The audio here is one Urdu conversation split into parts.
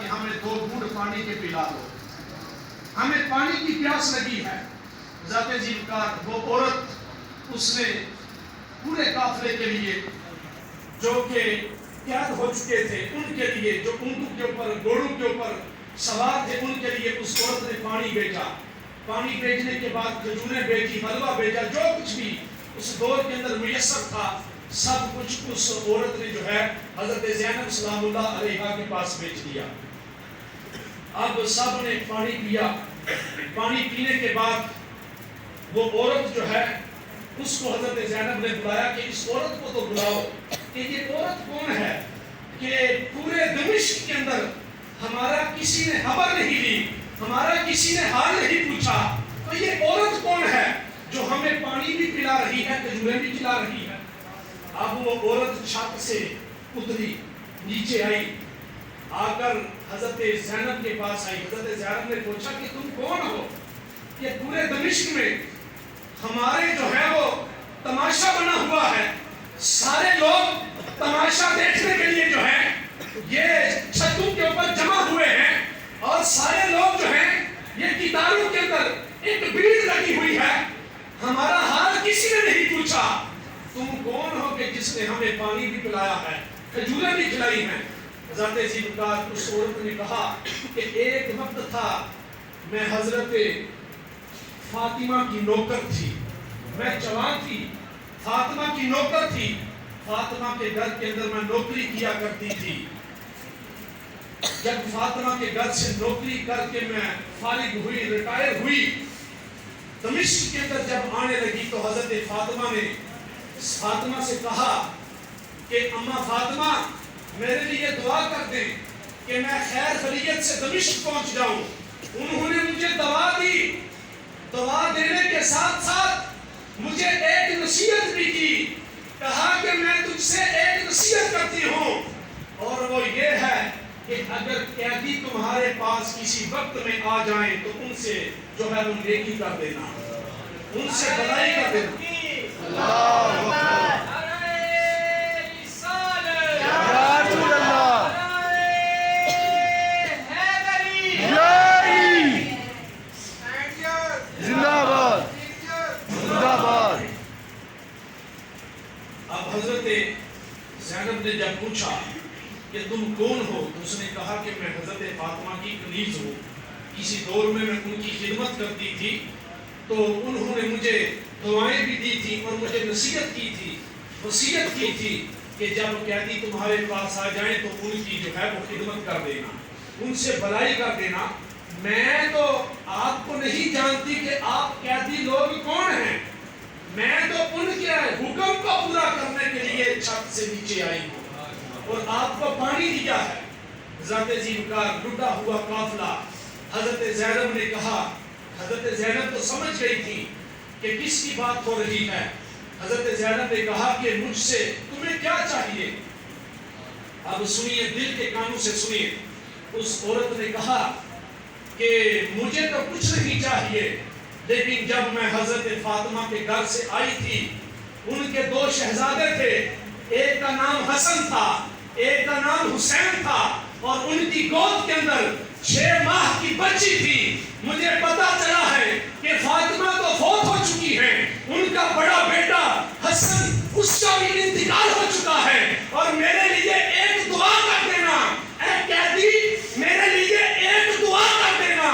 کہ ہمیں 2 گھونٹ پانی کے پلا دو، ہمیں پانی کی پیاس لگی ہے۔ ذات ذیلقار وہ عورت، اس نے پورے قافلے کے لیے جو کہ قید ہو چکے تھے ان کے لیے، جو اونٹوں کے اوپر گھوڑوں کے اوپر سوار تھے، ان کے لیے اس عورت نے پانی بھیجا۔ پانی بھیجنے کے بعد کھجوریں بھیجی، حلوہ بھیجا، جو کچھ بھی اس دور کے اندر میسر تھا سب کچھ اس عورت نے جو ہے حضرت زینب سلام اللہ علیہا کے پاس بھیج دیا۔ اب سب نے پانی پیا۔ پانی پینے کے بعد وہ عورت جو ہے اس کو حضرت زینب نے بلایا کہ اس عورت کو تو بلاؤ کہ یہ عورت کون ہے کہ پورے دمشق کے اندر ہمارا کسی نے خبر نہیں لی، ہمارا کسی نے حال نہیں پوچھا، تو یہ عورت کون ہے جو ہمیں پانی بھی پلا رہی ہے، کھجوریں بھی کھلا رہی ہے۔ اب وہ عورت چھت سے اتری، نیچے آئی، آ کر حضرت زینب کے پاس آئی۔ حضرت زینب نے پوچھا کہ تم کون ہو؟ کہ پورے دمشق میں ہمارے جو ہے وہ تماشا بنا ہوا ہے، سارے لوگ تماشا دیکھنے کے لیے جو ہے یہ چھتوں کے اوپر جمع ہوئے ہیں، اور سارے لوگ جو ہیں یہ کتاروں کے اندر ایک بھیڑ لگی ہوئی ہے، ہمارا حال کسی نے نہیں پوچھا، تم کون ہو کہ جس نے ہمیں پانی بھی پلایا ہے، کھجوریں بھی کھلائی ہیں؟ ذات ذیلقار اس عورت نے کہا کہ ایک وقت تھا میں حضرت فاطمہ کی نوکر تھی، میں جوان تھی، فاطمہ کی نوکر تھی، فاطمہ کے گھر کے اندر میں نوکری کیا کرتی تھی۔ جب فاطمہ کے گھر سے نوکری کر کے میں فارغ ہوئی، ریٹائر ہوئی، دمشق کے اندر جب آنے لگی تو حضرت فاطمہ نے فاطمہ سے کہا کہ اماں فاطمہ میرے لیے دعا کر دیں کہ میں خیر خیریت سے دمشق پہنچ جاؤں۔ انہوں نے مجھے دعا دی، دعا دینے کے ساتھ ساتھ مجھے ایک نصیحت بھی کی، کہا کہ میں تجھ سے ایک نصیحت کرتی ہوں، اور وہ یہ ہے کہ اگر قیدی تمہارے پاس کسی وقت میں آ جائیں تو ان سے جو ہے وہ نیکی کر دینا، ان سے بھلائی کر دینا۔ اب حضرت زینب نے جب پوچھا کہ تم کون ہو تو اس نے کہا کہ میں حضرت فاطمہ کی کنیز ہوں، کسی دور میں ان کی خدمت کرتی تھی، تو انہوں نے مجھے دعائیں بھی دی تھی اور مجھے نصیحت کی تھی، وصیت کی تھی کہ جب قیدی تمہارے پاس آ جائیں تو ان کی جو ہے وہ خدمت کر دینا، ان سے بھلائی کر دینا۔ میں تو آپ کو نہیں جانتی کہ آپ قیدی لوگ کون ہیں، میں تو ان کے حکم کو پورا کرنے کے لیے چھت سے نیچے آئی ہوں اور آپ کو پانی دیا ہے۔ ذات ذیلقار لٹا ہوا قافلہ، حضرت زینب نے کہا، حضرت زینب تو سمجھ گئی تھی کہ کس کی بات ہو رہی ہے۔ حضرت زینب نے کہا کہ مجھ سے تمہیں کیا چاہیے؟ اب سنیے، دل کے کانوں سے سنیے۔ اس عورت نے کہا کہ مجھے تو کچھ نہیں چاہیے، لیکن جب میں حضرت فاطمہ کے گھر سے آئی تھی، ان کے 2 شہزادے تھے، ایک کا نام حسن تھا، ایک کا نام حسین تھا، اور ان کی گود کے اندر 6 ماہ کی بچی تھی۔ مجھے پتا چلا ہے کہ فاطمہ تو فوت ہو چکی ہیں، ان کا بڑا بیٹا حسن اس کا بھی انتقال ہو چکا ہے، اور میرے لیے ایک دعا کر دینا، اے قیدی میرے لیے ایک دعا کر دینا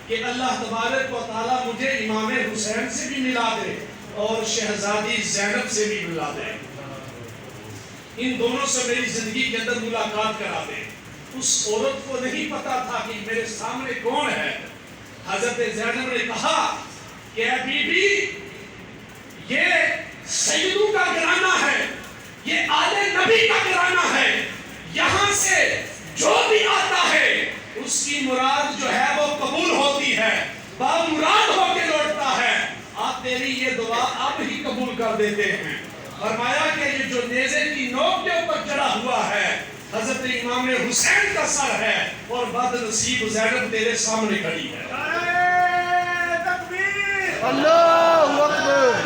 کہ اللہ تبارک و تعالیٰ مجھے امام حسین سے بھی ملا دے اور شہزادی زینب سے بھی ملا دے، ان دونوں سے میری زندگی کے اندر ملاقات کرا دے۔ اس عورت کو نہیں پتا تھا کہ میرے سامنے کون ہے۔ حضرت زینب نے کہا کہ اے بی بی، یہ سیدوں کا گھرانہ ہے، یہ آل نبی کا گھرانہ ہے، یہاں سے جو بھی آتا ہے اس کی مراد جو ہے وہ قبول ہوتی ہے، بامراد ہو کے لوٹتا ہے۔ آپ تیری یہ دعا اب ہی قبول کر دیتے ہیں۔ فرمایا کہ یہ جو نیزے کی نوک کے اوپر چڑھا ہوا ہے حضرت امام حسین کا سر ہے، اور بد نصیب زینب تیرے سامنے کھڑی ہے۔ تکبیر، اللہ اکبر،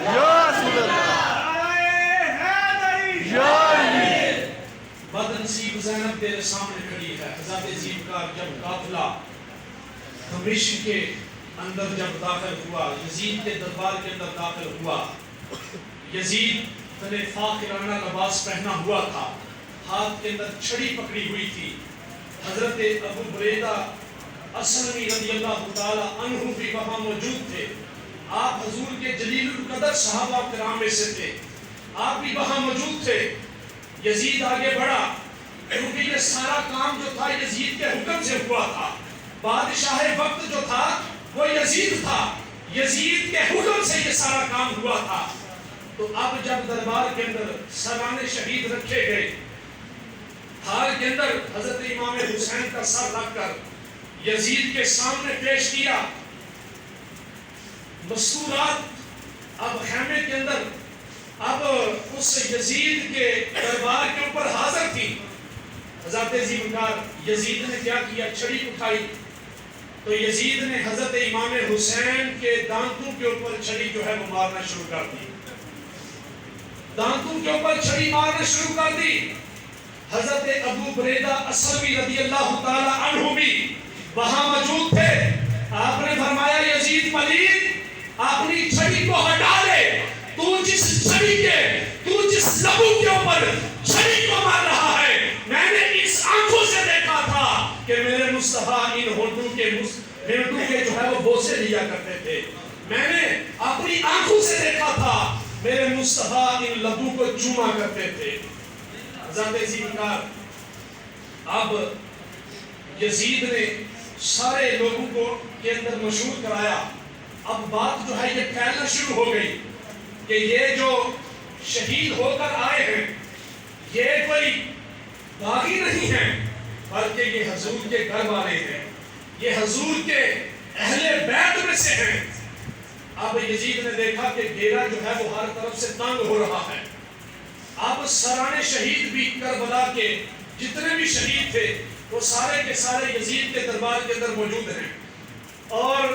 یا رسول اللہ، بد تنصیب زینب تیرے سامنے کھڑی ہے. حضرت زیبکار جب قافلہ دمشق کے اندر جب داخل ہوا، یزید کے دربار کے اندر داخل ہوا، یزید نے فاخرانہ لباس پہنا ہوا تھا، ہاتھ کے اندر چھڑی پکڑی ہوئی تھی. حضرت ابو بریدہ اسلمی رضی اللہ تعالی عنہ بھی وہاں موجود تھے. آپ حضور کے جلیل القدر صحابہ کرام میں سے تھے، آپ بھی وہاں موجود تھے. یزید آگے بڑھا کیونکہ یہ سارا کام جو تھا یزید کے حکم سے ہوا تھا. بادشاہ وقت جو تھا وہ یزید تھا، یزید کے حکم سے یہ سارا کام ہوا تھا. تو اب جب دربار کے اندر سرانے شہید رکھے گئے، ہال کے اندر حضرت امام حسین کا سر رکھ کر یزید کے سامنے پیش کیا. مستورات اب خیمے کے اندر اب اس یزید کے دربار کے اوپر حاضر تھی. حضرت زیبکار یزید نے کیا کیا؟ چھڑی اٹھائی تو یزید نے حضرت امام حسین کے دانتوں کے اوپر چھڑی جو ہے وہ مارنا شروع کر دی. دانتوں کے اوپر چھڑی مارنا شروع کر دی. حضرت ابو بریدہ اسلمی رضی اللہ تعالی عنہ بھی وہاں موجود تھے. آپ نے فرمایا یزید پلید اپنی چھڑی کو ہٹا دے، تو جس چھڑی کے تو جس لبو کے اوپر چھڑی کو مار رہا ہے، میں نے اس آنکھوں سے دیکھا تھا کہ میرے مصطفیٰ ان ہونٹوں کے جو ہے وہ بوسے لیا کرتے تھے. میں نے اپنی آنکھوں سے دیکھا تھا میرے مصطفیٰ ان لبوں کو چوما کرتے تھے. حضرت زیبکار اب یزید نے سارے لوگوں کو کے اندر مشہور کرایا. اب بات جو ہے یہ پھیلنا شروع ہو گئی کہ یہ جو شہید ہو کر آئے ہیں یہ کوئی باغی نہیں ہیں، بلکہ یہ حضور کے گھر والے ہیں، یہ حضور کے اہل بیت میں سے ہیں. اب یزید نے دیکھا کہ گھیرا جو ہے وہ ہر طرف سے تنگ ہو رہا ہے. اب سرانے شہید بھی کربلا کے جتنے بھی شہید تھے وہ سارے کے سارے یزید کے دربار کے اندر موجود ہیں. اور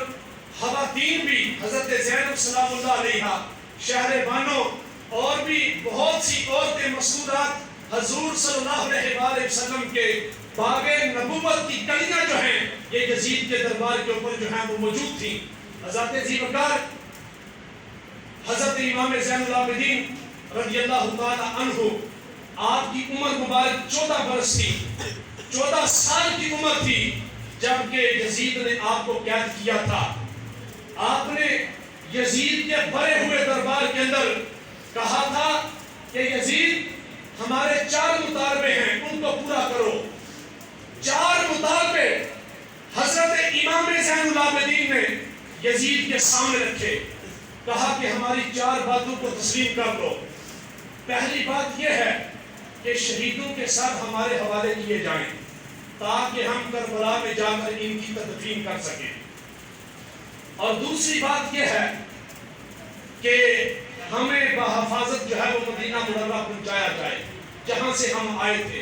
خواتین بھی حضرت زینب سلام اللہ علیہا، شہر بانو اور بھی بہت سی عورتیں مسعودات حضور صلی اللہ علیہ وآلہ وسلم کے باغ نبوت کی کلیاں جو ہیں یہ یزید کے دربار کے اوپر جو ہیں وہ موجود تھیں. حضرت زیبکار حضرت امام زین العابدین رضی اللہ تعالی عنہ، آپ کی عمر مبارک 14 برس تھی، 14 سال کی عمر تھی جبکہ یزید نے آپ کو قید کیا تھا. آپ نے یزید کے بڑے ہوئے دربار کے اندر کہا تھا کہ یزید ہمارے 4 مطالبے ہیں، ان کو پورا کرو. 4 مطالبے حضرت امام زین العابدین نے یزید کے سامنے رکھے. کہا کہ ہماری 4 باتوں کو تسلیم کر لو. پہلی بات یہ ہے کہ شہیدوں کے ساتھ ہمارے حوالے کیے جائیں تاکہ ہم کربلا میں جا کر ان کی تدفین کر سکیں. اور دوسری بات یہ ہے کہ ہمیں بحفاظت جو ہے وہ مدینہ منورہ پہنچایا جائے جہاں سے ہم آئے تھے.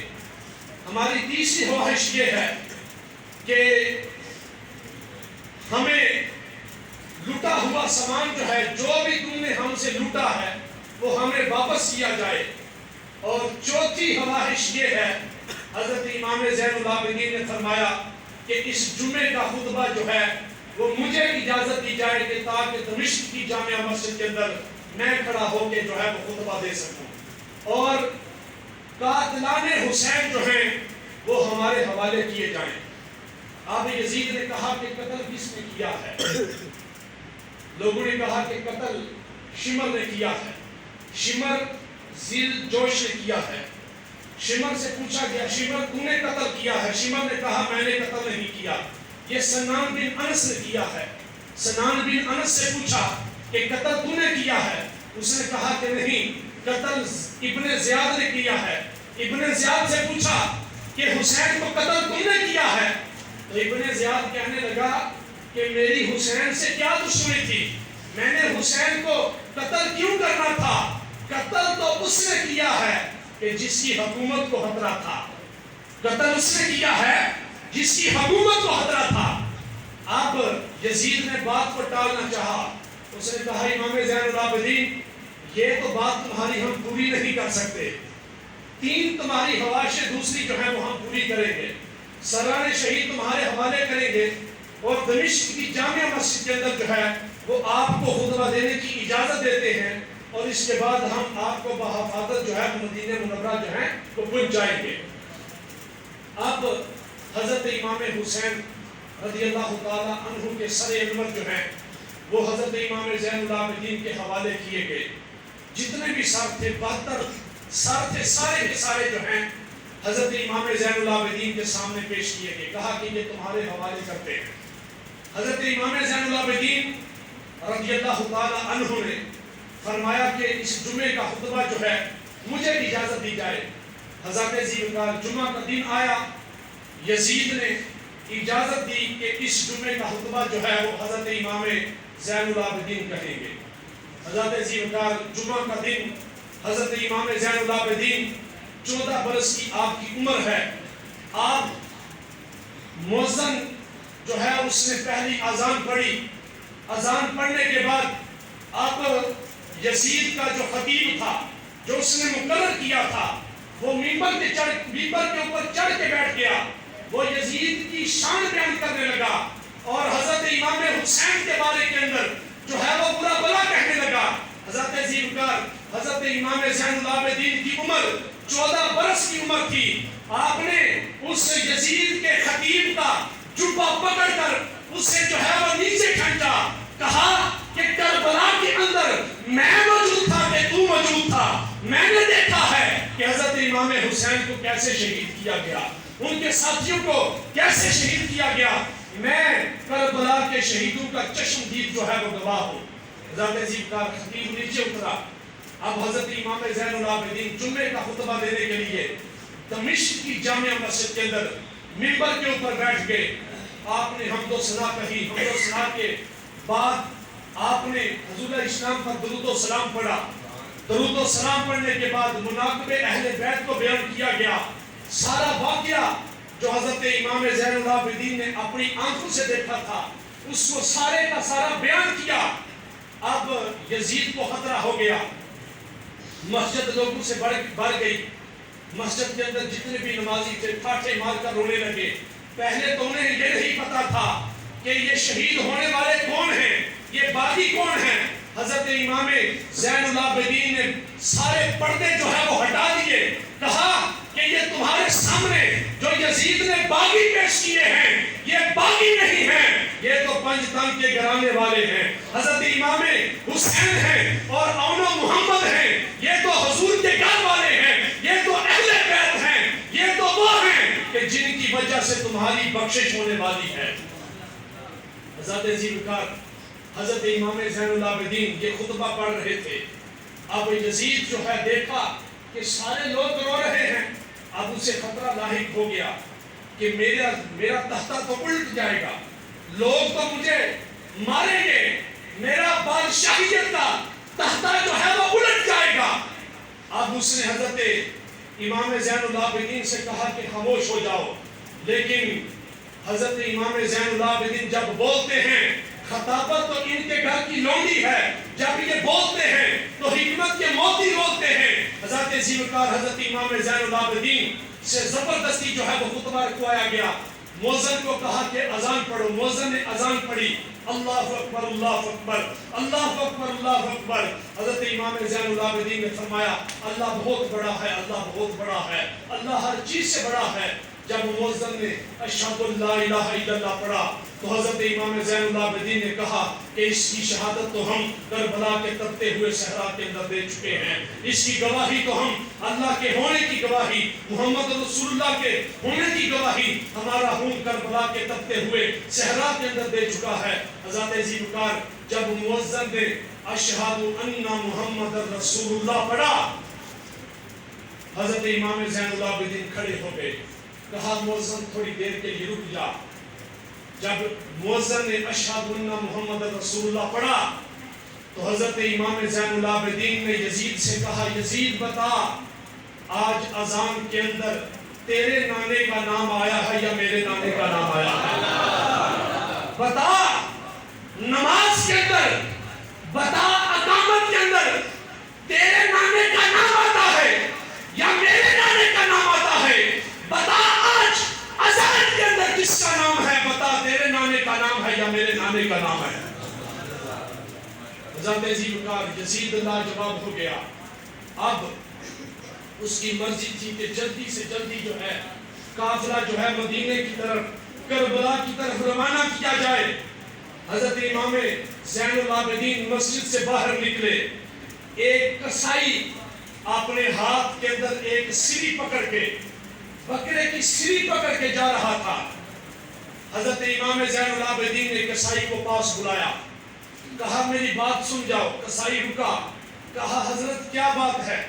ہماری تیسری خواہش یہ ہے کہ ہمیں لوٹا ہوا سامان جو ہے، جو بھی تم نے ہم سے لوٹا ہے وہ ہمیں واپس کیا جائے. اور چوتھی خواہش یہ ہے، حضرت امام زین العابدین نے فرمایا کہ اس جمعے کا خطبہ جو ہے وہ مجھے اجازت دی جائے کہ تاکہ دمشق کی جامعہ مسجد کے اندر میں کھڑا ہو کے جو ہے وہ خطبہ دے سکوں. اور قاتلان حسین جو ہیں وہ ہمارے حوالے کیے جائیں. اب یزید نے کہا کہ قتل کس نے کیا ہے؟ لوگوں نے کہا کہ قتل شمر نے کیا ہے، شمر ذیل جوش نے کیا ہے. شمر سے پوچھا گیا شمر تو نے قتل کیا ہے؟ شمر نے کہا میں نے قتل نہیں کیا، یہ سنان بن انس نے کیا ہے. سنان بن انس سے پوچھا کہ قتل تو نے کیا ہے؟ اس نے کہا کہ نہیں، قتل ابن زیاد نے کیا ہے. ابن زیاد سے پوچھا کہ حسین کو قتل تم نے کیا ہے؟ تو ابن زیاد کہنے لگا کہ میری حسین سے کیا دشمنی تھی، میں نے حسین کو قتل کیوں کرنا تھا؟ قتل تو اس نے کیا ہے کہ جس کی حکومت کو خطرہ تھا. قتل اس نے کیا ہے جس کی حکومت کو خطرہ تھا. اب یزید نے بات کو ٹالنا چاہا. اس نے کہا امام زین العابدین یہ تو بات تمہاری ہم پوری نہیں کر سکتے. 3 تمہاری خواہشیں دوسری جو ہے وہ ہم پوری کریں گے، سران شہید تمہارے حوالے کریں گے، اور دمشق کی جامع مسجد کے اندر جو ہے وہ آپ کو خطبہ دینے کی اجازت دیتے ہیں، اور اس کے بعد ہم آپ کو بحفاظت جو ہے مدینہ منورہ جو ہے وہ پہنچ جائیں گے۔ اب حضرت امام حسین رضی اللہ تعالی عنہ کے سر انور جو ہیں وہ حضرت امام زین العابدین کے حوالے کیے گئے۔ جتنے بھی سر تھے 72 سر تھے، سارے کے سارے جو ہیں حضرت امام زین العابدین کے سامنے پیش کیے گئے، کہا کہ یہ تمہارے حوالے کرتے ہیں۔ حضرت امام زین العابدین رضی اللہ تعالی عنہ نے فرمایا کہ اس جمعے کا خطبہ جو ہے مجھے اجازت دی جائے۔ حضرت جمعہ کا دن آیا، یزید نے اجازت دی کہ اس جمعے کا خطبہ جو ہے وہ حضرت امام زین العابدین کہیں گے۔ حضرت جمعہ کا دن حضرت امام زین العابدین 14 برس کی آپ کی عمر ہے۔ آپ مؤذن جو ہے اس نے پہلی اذان پڑھی، اذان پڑھنے کے بعد آپ یزید کا جو خطیب تھا جو اس نے مقرر کیا تھا وہ ممبر کے اوپر چڑھ کے بیٹھ گیا، وہ یزید کی شان بیان کرنے لگا اور حضرت امام حسین کے بارے کے اندر جو ہے وہ برا بلا کہنے لگا۔ حضرت امام زین العابدین کی عمر 14 برس کی عمر تھی، آپ نے اس یزید کے خطیب کا جبہ پکڑ کر اسے جو ہے وہ نیچے کھینچا، کہا کہ کربلا کے اندر میں موجود تھا کہ تو موجود تھا، میں نے دیکھا ہے کہ حضرت امام حسین کو کیسے شہید کیا گیا، ان کے ساتھیوں کو کیسے شہید کیا گیا، میں کربلا کے شہیدوں کا چشمدید جو ہے وہ گواہ ہوں۔ حضرت عزیز کا خطیب نیچے اترا، اب حضرت امام زین العابدین جمعے کا خطبہ دینے کے لیے دمشق کی جامع مسجد کے اندر منبر کے اوپر بیٹھ گئے۔ آپ نے حمد و ثنا کہی، حمد و ثنا کے بعد آپ نے حضور اسلام پر درود و سلام پڑھا، درود و سلام پڑھنے کے بعد مناقب اہل بیت کو بیان کیا گیا، سارا واقعہ جو حضرت امام زین العابدین نے اپنی آنکھوں سے دیکھا تھا اس کو سارے کا سارا بیان کیا۔ اب یزید کو خطرہ ہو گیا، مسجد لوگوں سے بڑھ گئی، مسجد کے اندر جتنے بھی نمازی تھے ٹھاٹھے مار کر رونے لگے۔ پہلے تو انہیں یہ نہیں پتا تھا کہ یہ شہید ہونے والے کون ہیں، یہ باغی کون ہیں۔ حضرت امام زین العابدین نے سارے پردے جو ہے وہ ہٹا دیے، کہا کہ یہ تمہارے سامنے جو یزید نے باغی پیش کیے ہیں یہ باغی نہیں ہیں، یہ تو پنجتن کے گھرانے والے ہیں، حضرت امام حسین ہیں اور اون و محمد ہیں، یہ تو حضور کے گھر والے ہیں، یہ تو اہل بیت ہیں، یہ تو وہ ہیں کہ جن کی وجہ سے تمہاری بخشش ہونے والی ہے۔ حضرت امام زین العابدین یہ خطبہ پڑھ رہے تھے، اب یزید جو ہے دیکھا کہ سارے لوگ رو رہے ہیں، اب اسے خطرہ لاحق ہو گیا کہ میرا تختہ تو الٹ جائے گا، لوگ تو مجھے ماریں گے، میرا بادشاہیت کا تختہ جو ہے وہ الٹ جائے گا۔ اب اس نے حضرت امام زین العابدین سے کہا کہ خاموش ہو جاؤ، لیکن حضرت امام زین العابدین جب بولتے ہیں خطابت تو ان کے گھر کی لونڈی ہے، جب یہ بولتے ہیں تو حکمت کے موتی بولتے ہیں۔ حضرت امام زین العابدین سے زبردستی جو ہے وہ خطبہ رکھوایا گیا، مؤذن کو کہا کہ اذان پڑھو، مؤذن نے اذان پڑھی، اللہ اکبر اللہ اکبر اللہ اکبر اللہ اکبر۔ حضرت امام زین العابدین نے فرمایا اللہ بہت بڑا ہے، اللہ بہت بڑا ہے، اللہ ہر چیز سے بڑا ہے۔ جب مؤذن نے اشہد اللہ الہ الا اللہ پڑھا تو حضرت امام زین العابدین نے کہا کہ اس کی شہادت تو ہم کربلا کے تپتے ہوئے صحرا کے اندر دے چکے ہیں، اس کی گواہی تو ہم اللہ کے ہونے کی گواہی، محمد رسول اللہ کے ہونے کی گواہی ہمارا خون کربلا کے تپتے ہوئے صحرا کے اندر دے چکا ہے۔ حضرت ذیبکار جب مؤذن نے اشہد ان محمد رسول اللہ پڑھا، حضرت امام زین العابدین کھڑے ہو گئے، کہا مؤذن تھوڑی دیر کے لیے رک جا۔ جب مؤذن نے اشہد ان محمد رسول اللہ پڑھا تو حضرت امام زین العابدین نے یزید سے کہا یزید بتا آج اذان کے اندر تیرے نانے کا نام آیا ہے یا میرے نانے کا نام آیا ہے؟ بتا نماز کے اندر، بتا اقامت کے اندر تیرے نانے کا نام آتا ہے یا میرے نانے حضرت ذیلقار یزید لاجواب ہو گیا. اب اس کی مرضی تھی کہ جلدی سے جلدی جو ہے قافلہ جو ہے مدینے کی طرف کربلا کی طرف روانہ کیا جائے. حضرت امام زین العابدین مسجد سے باہر نکلے. ایک کسائی اپنے ہاتھ کے اندر ایک سری پکڑ کے بکرے کی سری پکڑ کے جا رہا تھا. حضرت امام زین العابدین نے کسائی کو پاس بلایا, کہا میری بات سن جاؤ. کسائی رکا, کہا حضرت کیا بات ہے؟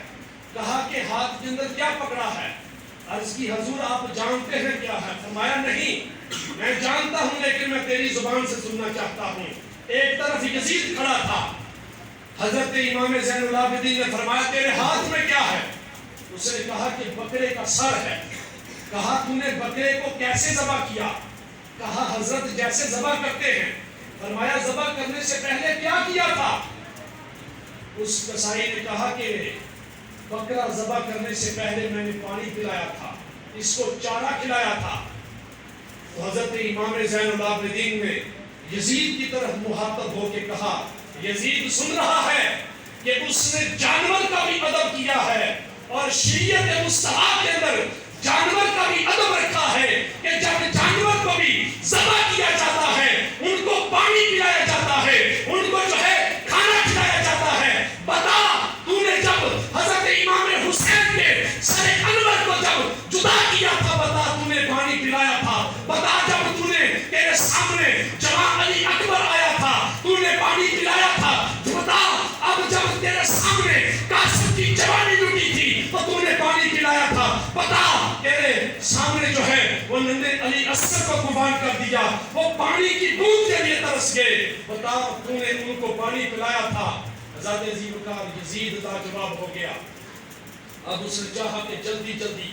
کہا کہ ہاتھ کے اندر کیا پکڑا ہے؟ عرض کی حضور آپ جانتے ہیں کیا ہے؟ فرمایا نہیں میں جانتا ہوں لیکن میں تیری زبان سے سننا چاہتا ہوں. ایک طرف یزید کھڑا تھا. حضرت امام زین العابدین نے فرمایا تیرے ہاتھ میں کیا ہے؟ اس نے کہا کہ بکرے کا سر ہے. کہا تم نے بکرے کو کیسے ذبح کیا؟ کہا حضرت جیسے ذبح کرتے ہیں. فرمایا ذبح کرنے سے پہلے کیا کیا تھا؟ اس کسائی نے کہا کہ بکرا ذبح کرنے سے پہلے میں نے پانی پلایا تھا, اس کو چارہ کھلایا تھا. تو حضرت امام زین العابدین نے یزید کی طرف مخاطب ہو کے کہا یزید سن رہا ہے کہ اس نے جانور کا بھی ادب کیا ہے اور شریعت مصطفیٰ کے اندر جانور کا بھی ادب رکھا ہے کہ جب جانور کو بھی ذبح کیا جاتا ہے ان کو پانی پلایا جاتا ہے, ان کو جو ہے کھانا کھلایا جاتا ہے. بتا تو نے جب حضرت امام حسین کے سر انور کو جب جدا کیا تھا بتا تو نے پانی پلایا تھا؟ بتا جب تو نے تیرے سامنے جوان علی اکبر آیا تھا تو نے پانی پلایا تھا؟ بتا اب جب تیرے سامنے قاسم کی جوانی لٹی تھی تو تو نے پانی پلایا تھا؟ بتا تیرے سامنے جو ہے وہ ننھے علی اصغر کو قربان کر دیا, وہ پانی کی بوند کے لیے ترس گئے, بتا تو نے ان کو پانی پلایا تھا؟ حضرت ذیلقار یزید لاجواب ہو گیا. اب اس نے چاہا کہ جلدی جلدی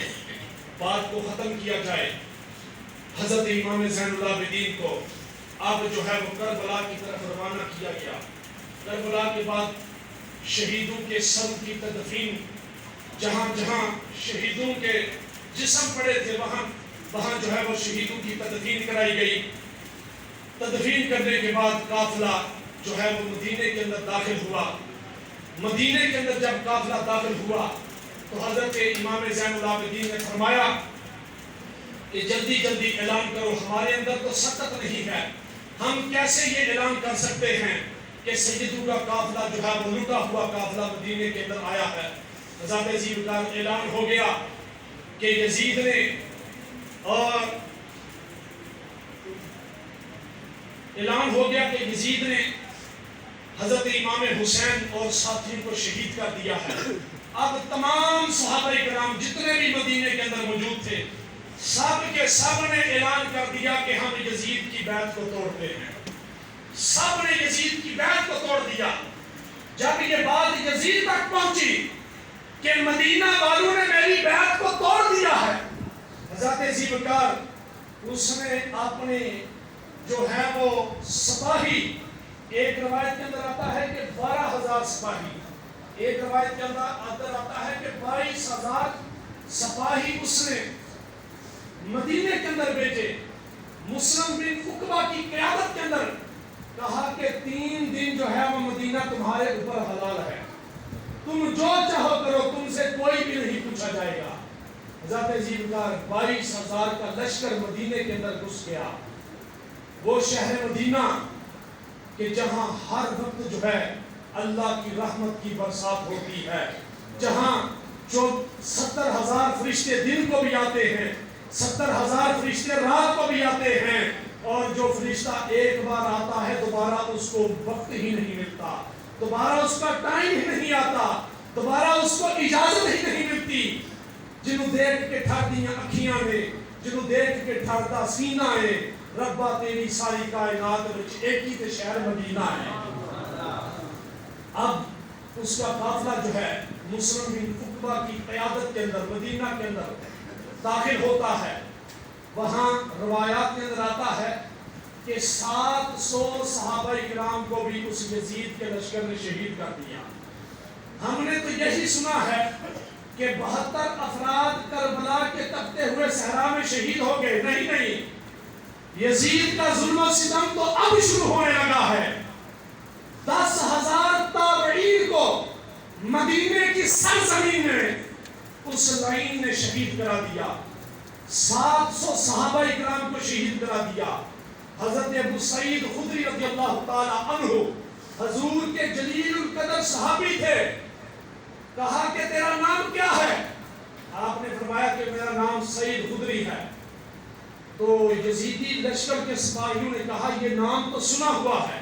بات کو ختم کیا جائے. حضرت امام زین العابدین کو اب جو ہے وہ کربلا کی طرف روانہ کیا گیا. کربلا کے بعد شہیدوں کے سر کی تدفین, جہاں جہاں شہیدوں کے جسم پڑے تھے وہاں جو ہے وہ شہیدوں کی تدفین کرائی گئی. تدفین کرنے کے بعد قافلہ جو ہے وہ مدینے کے اندر داخل ہوا. مدینے کے اندر جب قافلہ داخل ہوا تو حضرت امام زین العابدین نے فرمایا کہ جلدی جلدی اعلان کرو, ہمارے اندر تو سکت نہیں ہے, ہم کیسے یہ اعلان کر سکتے ہیں کہ سیدوں کا قافلہ جو ہے وہ لٹا ہوا قافلہ مدینے کے اندر آیا ہے. حضرت ذیلقار اعلان ہو گیا کہ یزید نے اور اعلان ہو گیا کہ یزید نے حضرت امام حسین اور ساتھیوں کو شہید کر دیا ہے. اب تمام صحابہ کرام جتنے بھی مدینے کے اندر موجود تھے سب کے سب نے اعلان کر دیا کہ ہم یزید کی بیعت کو توڑتے ہیں. سب نے یزید کی بیعت کو توڑ دیا. جب یہ بات یزید تک پہنچی کہ مدینہ والوں نے میری بیعت کو توڑ دیا ہے, حضرت ذیلقار اس نے اپنے جو ہے وہ سپاہی, ایک روایت کے اندر آتا ہے کہ 12,000 سپاہی, ایک روایت کے اندر آتا ہے کہ 22,000 سپاہی اس نے مدینے کے اندر بھیجے. مسلم بن عقبہ کی قیادت کے اندر کہا کہ 3 دن جو ہے وہ مدینہ تمہارے اوپر حلال ہے, تم جو چاہو کرو, تم سے کوئی بھی نہیں پوچھا جائے گا. حضرت ذیلقار 22,000 کا لشکر مدینے کے اندر گھس گیا. وہ شہر مدینہ کہ جہاں ہر وقت جو ہے اللہ کی رحمت کی برسات ہوتی ہے, جہاں جو 70,000 فرشتے دن کو بھی آتے ہیں, 70,000 فرشتے رات کو بھی آتے ہیں, اور جو فرشتہ ایک بار آتا ہے دوبارہ اس کو وقت ہی نہیں ملتا, دوبارہ اس کا ٹائم ہی نہیں آتا, دوبارہ اس کو اجازت ہی نہیں ملتی. جنہوں دیکھ کے ٹھردیاں اکھیاں نے, جنہوں دیکھ کے ٹھردا سینہ ہے, ربا تیری ساری کائنات وچ ایک ہی تے شہر مدینہ ہے. اب اس کا قافلہ جو ہے مسلم بن عقبہ کی قیادت کے اندر مدینہ کے اندر داخل ہوتا ہے. وہاں روایات کے اندر آتا ہے کہ 700 صحابہ کرام کو بھی اس یزید کے لشکر نے شہید کر دیا. ہم نے تو یہی سنا ہے کہ 72 افراد کربلا کے تپتے ہوئے صحرا میں شہید ہو گئے. نہیں, یزید کا ظلم و ستم تو اب شروع ہونے لگا ہے. 10,000 تابعین کو مدینے کی سرزمین میں اس لائن نے شہید کرا دیا. 700 صحابہ اکرام کو شہید کرا دیا. حضرت ابو سعید خدری رضی اللہ تعالی عنہ حضور کے جلیل القدر صحابی تھے. کہا کہ تیرا نام کیا ہے؟ آپ نے فرمایا کہ میرا نام سعید خدری ہے. تو یزیدی لشکر کے سپاہیوں نے کہا یہ نام تو سنا ہوا ہے.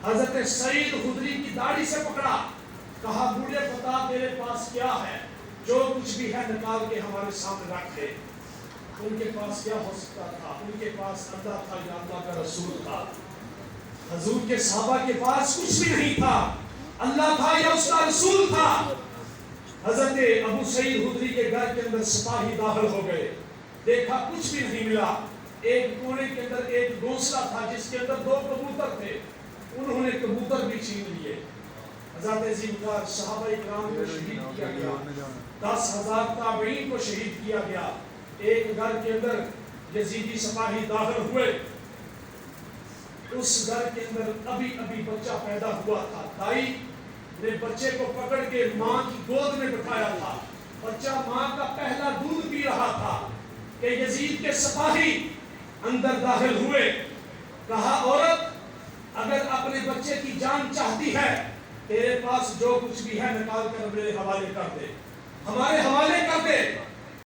حضرت سعید خدری کی داڑھی سے پکڑا, کہا بوڑھے بتا تیرے پاس کیا ہے؟ جو کچھ بھی ہے نکال کے ہمارے سامنے رکھ دے. ان کے پاس کیا ہو سکتا تھا؟ ان کے پاس اللہ تھا یا اللہ کا رسول تھا. حضور کے صحابہ کے پاس کچھ بھی نہیں تھا, اللہ تھا یا اس کا رسول تھا. حضرت ابو سعید خدری کے گھر کے اندر سپاہی داخل ہو گئے, دیکھا کچھ بھی نہیں ملا. ایک کونے کے اندر ایک گھونسلہ تھا جس کے اندر 2 کبوتر تھے, انہوں نے کبوتر بھی چھین لیے. حضرت عظیم صحابہ اکرام کو شہید کیا گیا, 10,000 تابعین کو شہید کیا گیا. ایک گھر کے اندر یزیدی سپاہی داخل ہوئے, اس گھر کے اندر ابھی بچہ پیدا ہوا تھا. دائی نے بچے کو پکڑ کے ماں کی گود میں بٹھایا تھا. بچہ ماں کا پہلا دودھ پی رہا تھا کہ یزید کے سپاہی اندر داخل ہوئے. کہا عورت اگر اپنے بچے کی جان چاہتی ہے تیرے پاس جو کچھ بھی ہے نکال کر میرے حوالے کر دے, ہمارے حوالے کر دے.